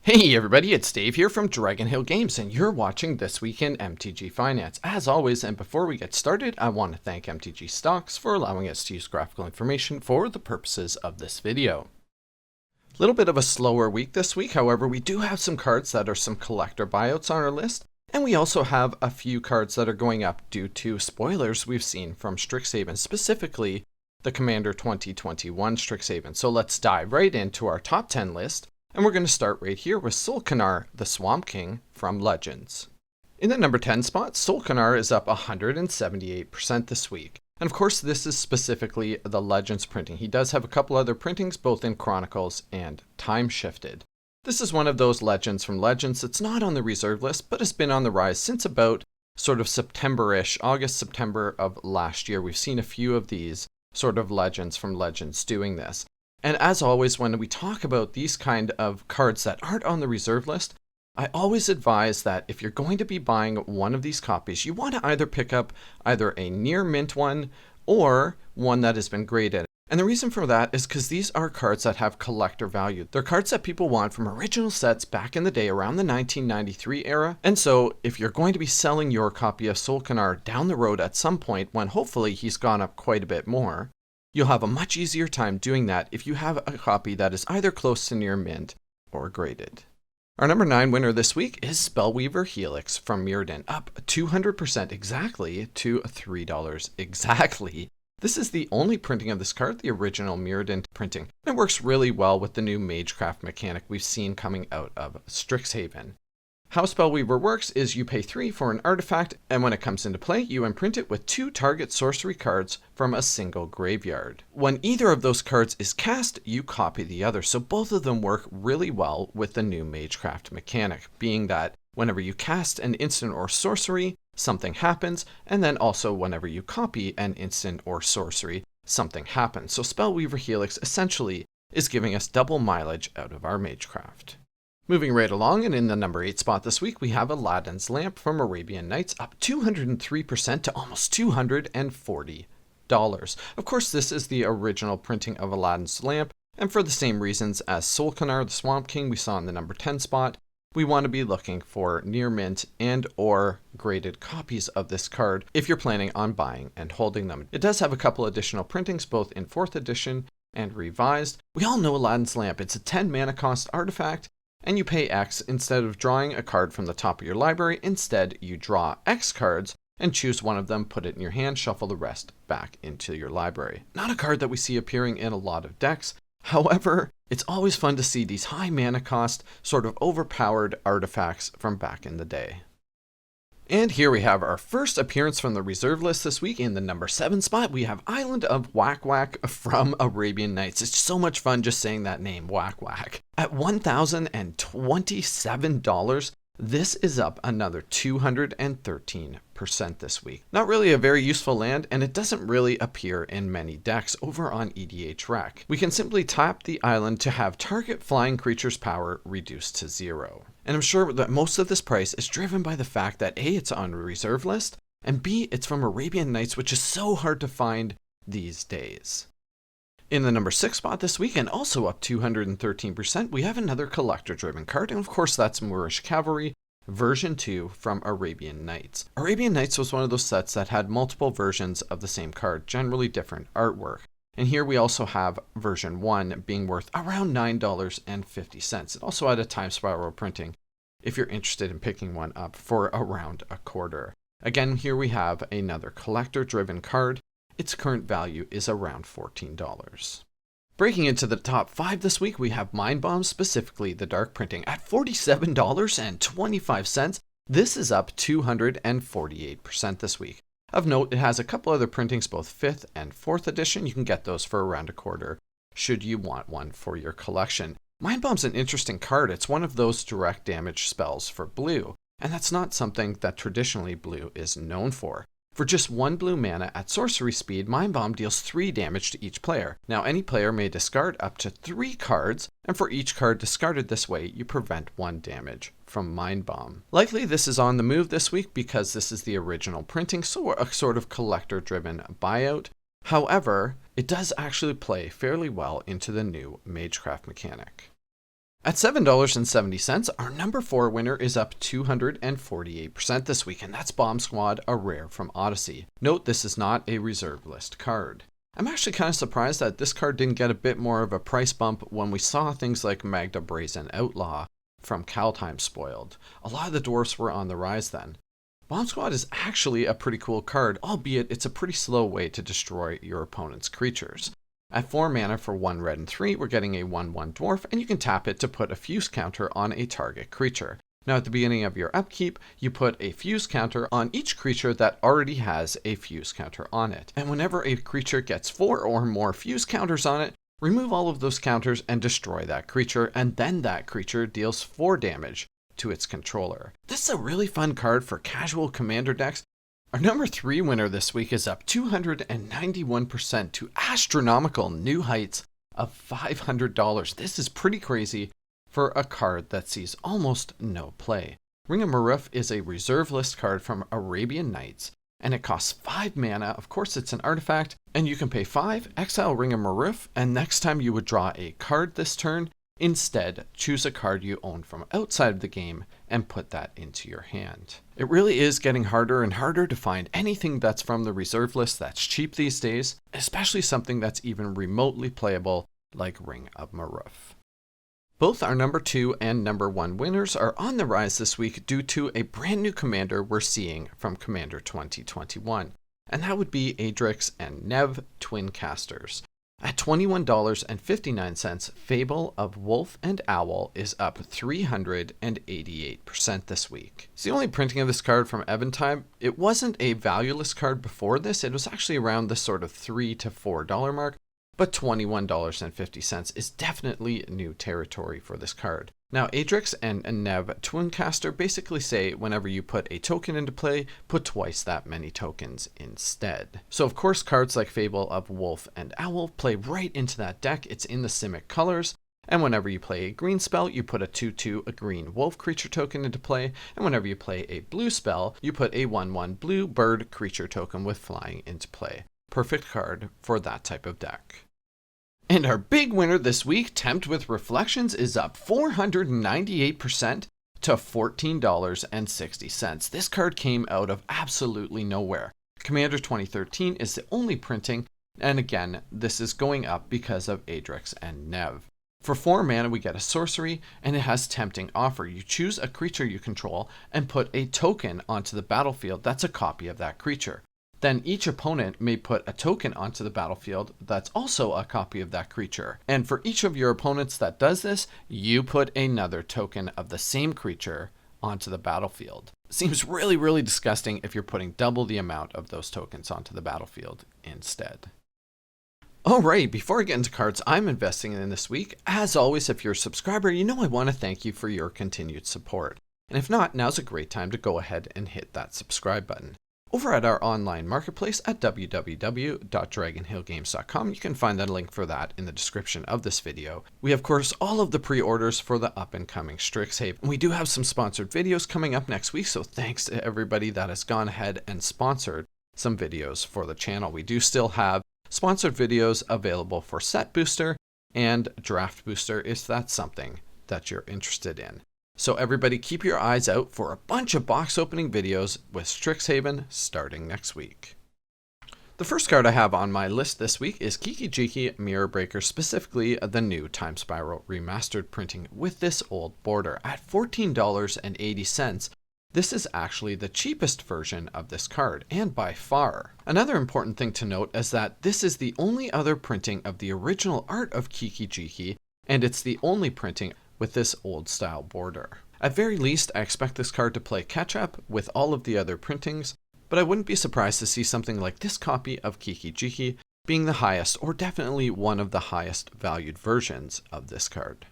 Hey everybody, it's Dave here from Dragonhill Games, and you're watching This Week in MTG Finance. As always, and before we get started, I want to thank MTG Stocks for allowing us to use graphical information for the purposes of this video. A little bit of a slower week this week, however, we do have some cards that are some collector buyouts on our list, and we also have a few cards that are going up due to spoilers we've seen from Strixhaven, specifically the Commander 2021 Strixhaven. So let's dive right into our top 10 list. And we're going to start right here with Solkanar, the Swamp King from Legends. In the number 10 spot, Solkanar is up 178% this week. And of course, this is specifically the Legends printing. He does have a couple other printings, both in Chronicles and Time Shifted. This is one of those Legends from Legends that's not on the reserve list, but has been on the rise since about sort of September-ish, August, September of last year. We've seen a few of these sort of Legends from Legends doing this. And as always, when we talk about these kind of cards that aren't on the reserve list, I always advise that if you're going to be buying one of these copies, you want to either pick up either a near mint one or one that has been graded. And the reason for that is because these are cards that have collector value. They're cards that people want from original sets back in the day around the 1993 era. And so if you're going to be selling your copy of Solkanar down the road at some point when hopefully he's gone up quite a bit more, you'll have a much easier time doing that if you have a copy that is either close to near mint or graded. Our number 9 winner this week is Spellweaver Helix from Mirrodin, up 200% exactly to $3 exactly. This is the only printing of this card, the original Mirrodin printing. It works really well with the new Magecraft mechanic we've seen coming out of Strixhaven. How Spellweaver works is you pay 3 for an artifact, and when it comes into play, you imprint it with 2 target sorcery cards from a single graveyard. When either of those cards is cast, you copy the other, so both of them work really well with the new Magecraft mechanic, being that whenever you cast an instant or sorcery, something happens, and then also whenever you copy an instant or sorcery, something happens. So Spellweaver Helix essentially is giving us double mileage out of our Magecraft. Moving right along, and in the number 8 spot this week, we have Aladdin's Lamp from Arabian Nights, up 203% to almost $240. Of course, this is the original printing of Aladdin's Lamp, and for the same reasons as Solkanar, the Swamp King we saw in the number 10 spot, we want to be looking for near mint and or graded copies of this card if you're planning on buying and holding them. It does have a couple additional printings, both in 4th edition and revised. We all know Aladdin's Lamp. It's a 10 mana cost artifact, and you pay X instead of drawing a card from the top of your library. Instead, you draw X cards and choose one of them, put it in your hand, shuffle the rest back into your library. Not a card that we see appearing in a lot of decks. However, it's always fun to see these high mana cost, sort of overpowered artifacts from back in the day. And here we have our first appearance from the reserve list this week. In the number 7 spot, we have Island of Whack Whack from Arabian Nights. It's so much fun just saying that name, Whack Whack. At $1,027, this is up another 213% this week. Not really a very useful land, and it doesn't really appear in many decks over on EDH Rec. We can simply tap the island to have target flying creature's power reduced to 0. And I'm sure that most of this price is driven by the fact that A, it's on a reserve list, and B, it's from Arabian Nights, which is so hard to find these days. In the number 6 spot this week, and also up 213%, we have another collector-driven card, and of course that's Moorish Cavalry, version 2 from Arabian Nights. Arabian Nights was one of those sets that had multiple versions of the same card, generally different artwork. And here we also have version 1 being worth around $9.50. It also had a time spiral printing if you're interested in picking one up for around a quarter. Again, here we have another collector-driven card. Its current value is around $14. Breaking into the top 5 this week, we have Mind Bomb, specifically the dark printing, at $47.25. This is up 248% this week. Of note, it has a couple other printings, both 5th and 4th edition. You can get those for around a quarter should you want one for your collection. Mind Bomb's an interesting card. It's one of those direct damage spells for blue, and that's not something that traditionally blue is known for. For just 1 blue mana at sorcery speed, Mind Bomb deals 3 damage to each player. Now, any player may discard up to 3 cards, and for each card discarded this way, you prevent 1 damage from Mind Bomb. Likely this is on the move this week because this is the original printing, so a sort of collector-driven buyout. However, it does actually play fairly well into the new Magecraft mechanic. At $7.70, our number 4 winner is up 248% this week, and that's Bomb Squad, a rare from Odyssey. Note this is not a reserve list card. I'm actually kind of surprised that this card didn't get a bit more of a price bump when we saw things like Magda Brazen Outlaw from Kaldheim spoiled. A lot of the dwarfs were on the rise then. Bomb Squad is actually a pretty cool card, albeit it's a pretty slow way to destroy your opponent's creatures. At 4 mana for 1 red and 3, we're getting a 1/1 dwarf, and you can tap it to put a fuse counter on a target creature. Now at the beginning of your upkeep, you put a fuse counter on each creature that already has a fuse counter on it. And whenever a creature gets 4 or more fuse counters on it, remove all of those counters and destroy that creature, and then that creature deals 4 damage to its controller. This is a really fun card for casual commander decks. Our number 3 winner this week is up 291% to astronomical new heights of $500. This is pretty crazy for a card that sees almost no play. Ring of Maruf is a reserve list card from Arabian Nights, and it costs 5 mana. Of course, it's an artifact, and you can pay 5, exile Ring of Maruf, and next time you would draw a card this turn, instead choose a card you own from outside of the game and put that into your hand. It really is getting harder and harder to find anything that's from the reserve list that's cheap these days, especially something that's even remotely playable like Ring of Maruf. Both our number 2 and number 1 winners are on the rise this week due to a brand new commander we're seeing from Commander 2021, and that would be Adrix and Nev Twin Casters. At $21.59, Fable of Wolf and Owl is up 388% this week. It's the only printing of this card from Eventide. It wasn't a valueless card before this. It was actually around the sort of $3 to $4 mark, but $21.50 is definitely new territory for this card. Now, Adrix and Nev Twincaster basically say whenever you put a token into play, put twice that many tokens instead. So of course, cards like Fable of Wolf and Owl play right into that deck. It's in the Simic colors. And whenever you play a green spell, you put a 2/2 a green wolf creature token into play. And whenever you play a blue spell, you put a 1/1 blue bird creature token with flying into play. Perfect card for that type of deck. And our big winner this week, Tempt with Reflections, is up 498% to $14.60. This card came out of absolutely nowhere. Commander 2013 is the only printing, and again, this is going up because of Adrix and Nev. For 4 mana, we get a sorcery, and it has Tempting Offer. You choose a creature you control and put a token onto the battlefield that's a copy of that creature. Then each opponent may put a token onto the battlefield that's also a copy of that creature. And for each of your opponents that does this, you put another token of the same creature onto the battlefield. Seems really, really disgusting if you're putting double the amount of those tokens onto the battlefield instead. Alright, before I get into cards I'm investing in this week, as always, if you're a subscriber, you know I want to thank you for your continued support. And if not, now's a great time to go ahead and hit that subscribe button. Over at our online marketplace at www.dragonhillgames.com, you can find that link for that in the description of this video. We have, of course, all of the pre-orders for the up-and-coming Strixhaven. We do have some sponsored videos coming up next week, so thanks to everybody that has gone ahead and sponsored some videos for the channel. We do still have sponsored videos available for Set Booster and Draft Booster if that's something that you're interested in. So everybody keep your eyes out for a bunch of box opening videos with Strixhaven starting next week. The first card I have on my list this week is Kiki-Jiki Mirror Breaker, specifically the new Time Spiral Remastered printing with this old border. At $14.80, this is actually the cheapest version of this card, and by far. Another important thing to note is that this is the only other printing of the original art of Kiki-Jiki, and it's the only printing with this old style border. At very least, I expect this card to play catch up with all of the other printings, but I wouldn't be surprised to see something like this copy of Kiki-Jiki being the highest, or definitely one of the highest valued versions of this card.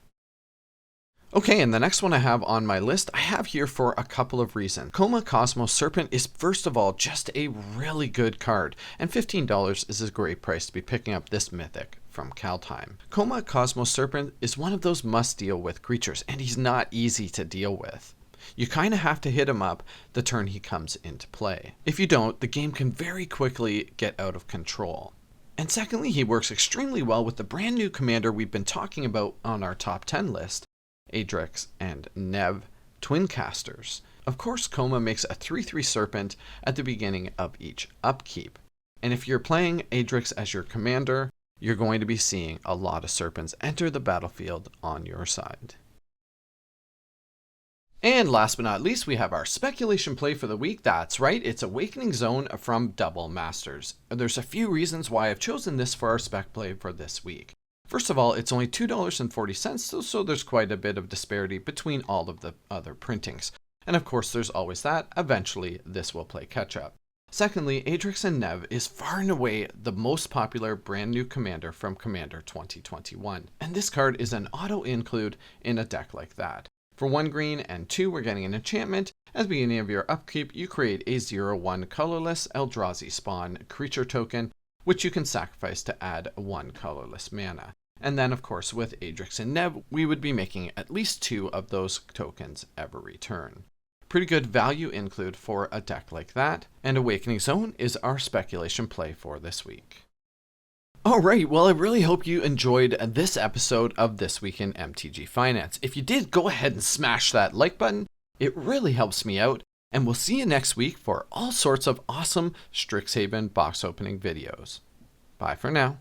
Okay, and the next one I have on my list, I have here for a couple of reasons. Koma Cosmos Serpent is first of all just a really good card, and $15 is a great price to be picking up this mythic from Kaldheim. Koma Cosmos Serpent is one of those must deal with creatures, and he's not easy to deal with. You kind of have to hit him up the turn he comes into play. If you don't, the game can very quickly get out of control. And secondly, he works extremely well with the brand new commander we've been talking about on our top 10 list, Adrix, and Nev, twin casters. Of course, Koma makes a 3/3 serpent at the beginning of each upkeep. And if you're playing Adrix as your commander, you're going to be seeing a lot of serpents enter the battlefield on your side. And last but not least, we have our speculation play for the week. That's right, it's Awakening Zone from Double Masters. There's a few reasons why I've chosen this for our spec play for this week. First of all, it's only $2.40, so there's quite a bit of disparity between all of the other printings. And of course, there's always that. Eventually, this will play catch up. Secondly, Adrix and Nev is far and away the most popular brand new commander from Commander 2021. And this card is an auto include in a deck like that. For 1 green and 2, we're getting an enchantment. At the beginning of your upkeep, you create a 0/1 colorless Eldrazi spawn creature token, which you can sacrifice to add 1 colorless mana. And then, of course, with Adrix and Nev, we would be making at least 2 of those tokens every turn. Pretty good value include for a deck like that. And Awakening Zone is our speculation play for this week. Alright, well, I really hope you enjoyed this episode of This Week in MTG Finance. If you did, go ahead and smash that like button. It really helps me out. And we'll see you next week for all sorts of awesome Strixhaven box opening videos. Bye for now.